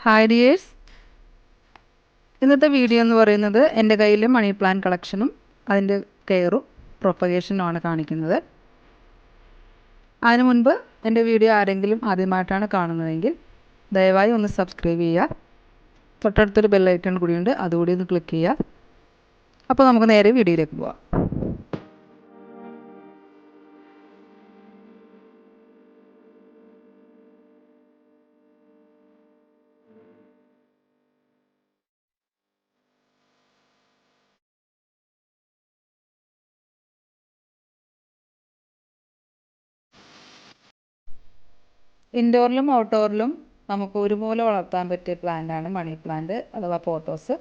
Hi dears, ഇന്നത്തെ video എന്ന് പറയുന്നത് എൻ്റെ കയ്യിൽ മണി പ്ലാന്റ് കളക്ഷനും അതിൻ്റെ കെയറും പ്രൊപ്പഗേഷനുമാണ് കാണിക്കുന്നത്. അതിനു മുൻപ് എൻ്റെ വീഡിയോ ആരെങ്കിലും ആദ്യമായിട്ടാണ് കാണുന്നതെങ്കിൽ ദയവായി ഒന്ന് സബ്സ്ക്രൈബ് ചെയ്യുക. തൊട്ടടുത്തൊരു ബെല്ലൈക്കൺ കൂടിയുണ്ട്, അതുകൂടി ഒന്ന് ക്ലിക്ക് ചെയ്യുക. അപ്പോൾ നമുക്ക് നേരെ വീഡിയോയിലേക്ക് പോവാം. ഇൻഡോറിലും ഔട്ട്ഡോറിലും നമുക്ക് ഒരുപോലെ വളർത്താൻ പറ്റിയ പ്ലാന്റാണ് മണി പ്ലാന്റ് അഥവാ പോത്തോസ്.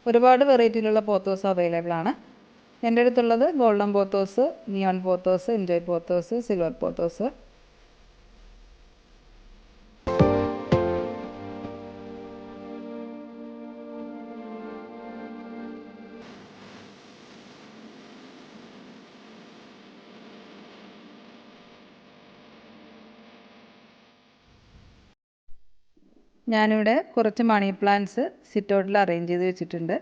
ഒരുപാട് വെറൈറ്റിയിലുള്ള പോത്തോസ് അവൈലബിൾ ആണ്. എൻ്റെ അടുത്തുള്ളത് golden pothos, neon pothos, enjoy pothos, silver pothos. ഞാനിവിടെ കുറച്ച് മണി പ്ലാന്റ്സ് സിറ്റൗട്ടിൽ അറേഞ്ച് ചെയ്ത് വെച്ചിട്ടുണ്ട്.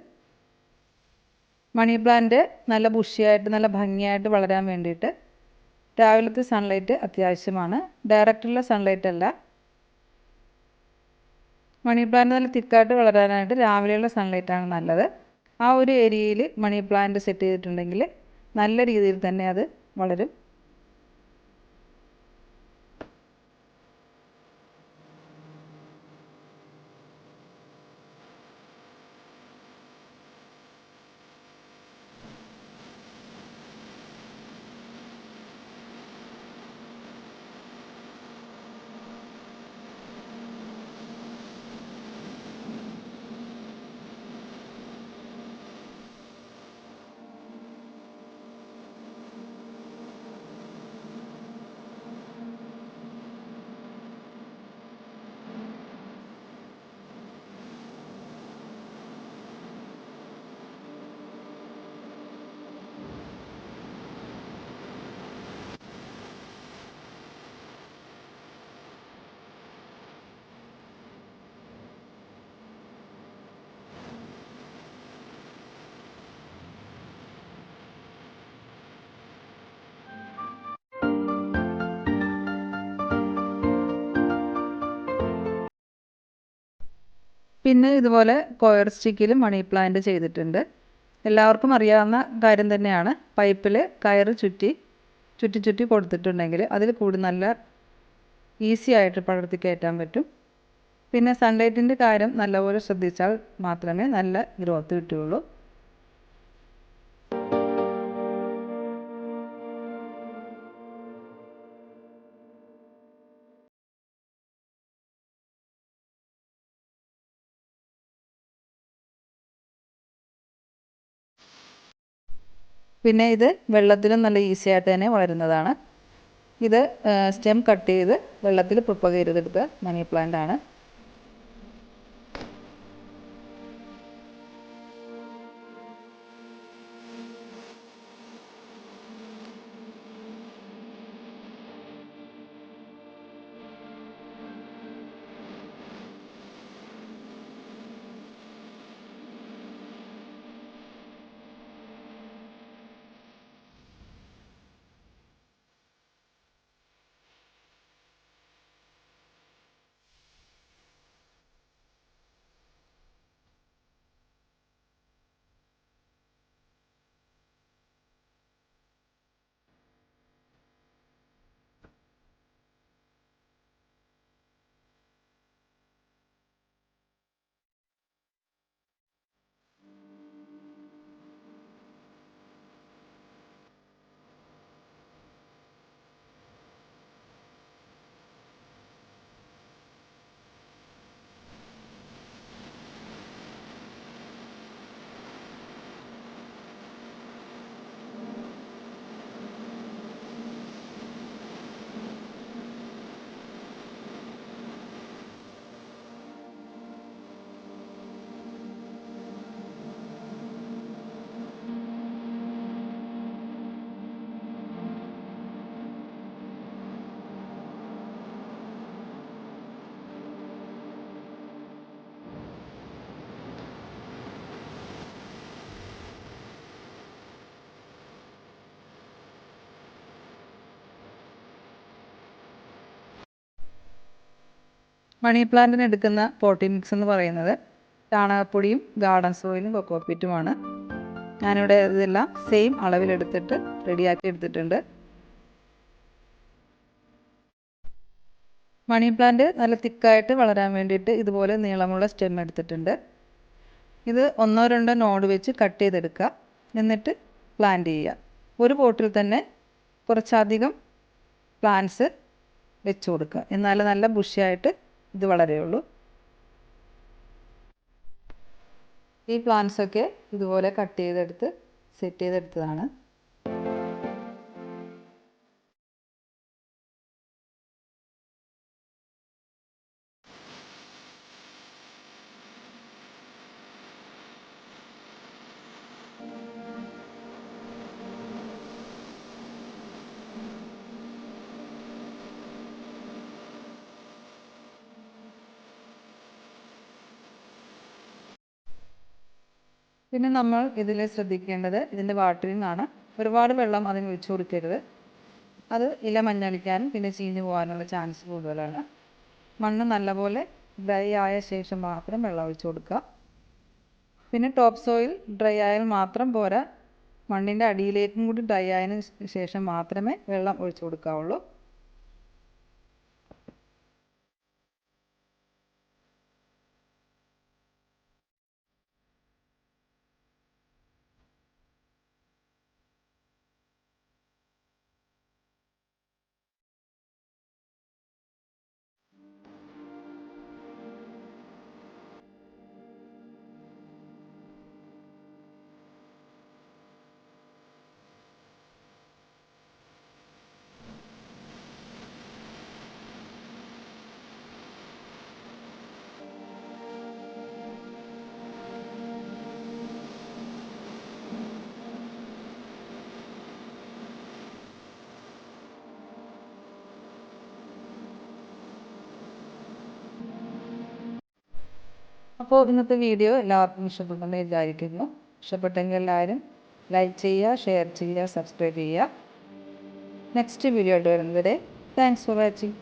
മണി പ്ലാന്റ് നല്ല ബുഷിയായിട്ട് നല്ല ഭംഗിയായിട്ട് വളരാൻ വേണ്ടിയിട്ട് രാവിലത്തെ സൺലൈറ്റ് അത്യാവശ്യമാണ്. ഡയറക്റ്റുള്ള സൺലൈറ്റ് അല്ല. മണി പ്ലാന്റ് നല്ല തിക്കായിട്ട് വളരാനായിട്ട് രാവിലെയുള്ള സൺലൈറ്റാണ് നല്ലത്. ആ ഒരു ഏരിയയിൽ മണി പ്ലാന്റ് സെറ്റ് ചെയ്തിട്ടുണ്ടെങ്കിൽ നല്ല രീതിയിൽ തന്നെ അത് വളരും. പിന്നെ ഇതുപോലെ കോയർ സ്റ്റിക്കിൽ മണി പ്ലാന്റ് ചെയ്തിട്ടുണ്ട്. എല്ലാവർക്കും അറിയാവുന്ന കാര്യം തന്നെയാണ്. പൈപ്പിൽ കയറ് ചുറ്റി കൊടുത്തിട്ടുണ്ടെങ്കിൽ അതിൽ കൂടി നല്ല ഈസി ആയിട്ട് പടർത്തി കയറ്റാൻ പറ്റും. പിന്നെ സൺലൈറ്റിൻ്റെ കാര്യം നല്ലപോലെ ശ്രദ്ധിച്ചാൽ മാത്രമേ നല്ല ഗ്രോത്ത് കിട്ടുകയുള്ളൂ. പിന്നെ ഇത് വെള്ളത്തിലും നല്ല ഈസി ആയിട്ട് തന്നെ വളരുന്നതാണ്. ഇത് സ്റ്റെം കട്ട് ചെയ്ത് വെള്ളത്തിൽ പ്രൊപ്പഗേറ്റ് ചെയ്തെടുത്ത മണി പ്ലാന്റ് ആണ്. മണി പ്ലാന്റിന് എടുക്കുന്ന പോട്ടി മിക്സ് എന്ന് പറയുന്നത് ചാണകപ്പൊടിയും ഗാർഡൻ സോയിലും കൊക്കോപ്പിറ്റുമാണ്. ഞാനിവിടെ ഇതെല്ലാം സെയിം അളവിലെടുത്തിട്ട് റെഡിയാക്കി എടുത്തിട്ടുണ്ട്. മണി പ്ലാന്റ് നല്ല തിക്കായിട്ട് വളരാൻ വേണ്ടിയിട്ട് ഇതുപോലെ നീളമുള്ള സ്റ്റെം എടുത്തിട്ടുണ്ട്. ഇത് 1-2 നോഡ് വെച്ച് കട്ട് ചെയ്തെടുക്കുക. എന്നിട്ട് പ്ലാന്റ് ചെയ്യുക. ഒരു പോട്ടിൽ തന്നെ കുറച്ചധികം പ്ലാന്റ്സ് വെച്ച് കൊടുക്കുക. എന്നാലേ നല്ല ബുഷിയായിട്ട് ഇത് വളരുകയുള്ളൂ. ഈ പ്ലാന്റ്സൊക്കെ ഇതുപോലെ കട്ട് ചെയ്തെടുത്ത് സെറ്റ് ചെയ്തെടുത്തതാണ്. പിന്നെ നമ്മൾ ഇതിൽ ശ്രദ്ധിക്കേണ്ടത് ഇതിൻ്റെ വാട്ടറിംഗ് ആണ്. ഒരുപാട് വെള്ളം അതിന് ഒഴിച്ചു കൊടുക്കരുത്. അത് ഇല മഞ്ഞളിക്കാനും പിന്നെ ചീഞ്ഞു പോകാനുള്ള ചാൻസ് കൂടുതലാണ്. മണ്ണ് നല്ലപോലെ ഡ്രൈ ആയ ശേഷം മാത്രം വെള്ളം ഒഴിച്ചു കൊടുക്കുക. പിന്നെ ടോപ്പ് സോയിൽ ഡ്രൈ ആയാൽ മാത്രം പോരാ, മണ്ണിൻ്റെ അടിയിലേക്കും കൂടി ഡ്രൈ ആയതിനു ശേഷം മാത്രമേ വെള്ളം ഒഴിച്ചു കൊടുക്കാവുള്ളൂ. അപ്പോൾ ഇന്നത്തെ വീഡിയോ എല്ലാവർക്കും ഇഷ്ടപ്പെട്ടെന്ന് വിചാരിക്കുന്നു. ഇഷ്ടപ്പെട്ടെങ്കിൽ എല്ലാവരും ലൈക്ക് ചെയ്യുക, ഷെയർ ചെയ്യുക, സബ്സ്ക്രൈബ് ചെയ്യുക. നെക്സ്റ്റ് വീഡിയോ ആയിട്ട് വരുന്നതുവരെ താങ്ക്സ് ഫോർ വാച്ചിങ്.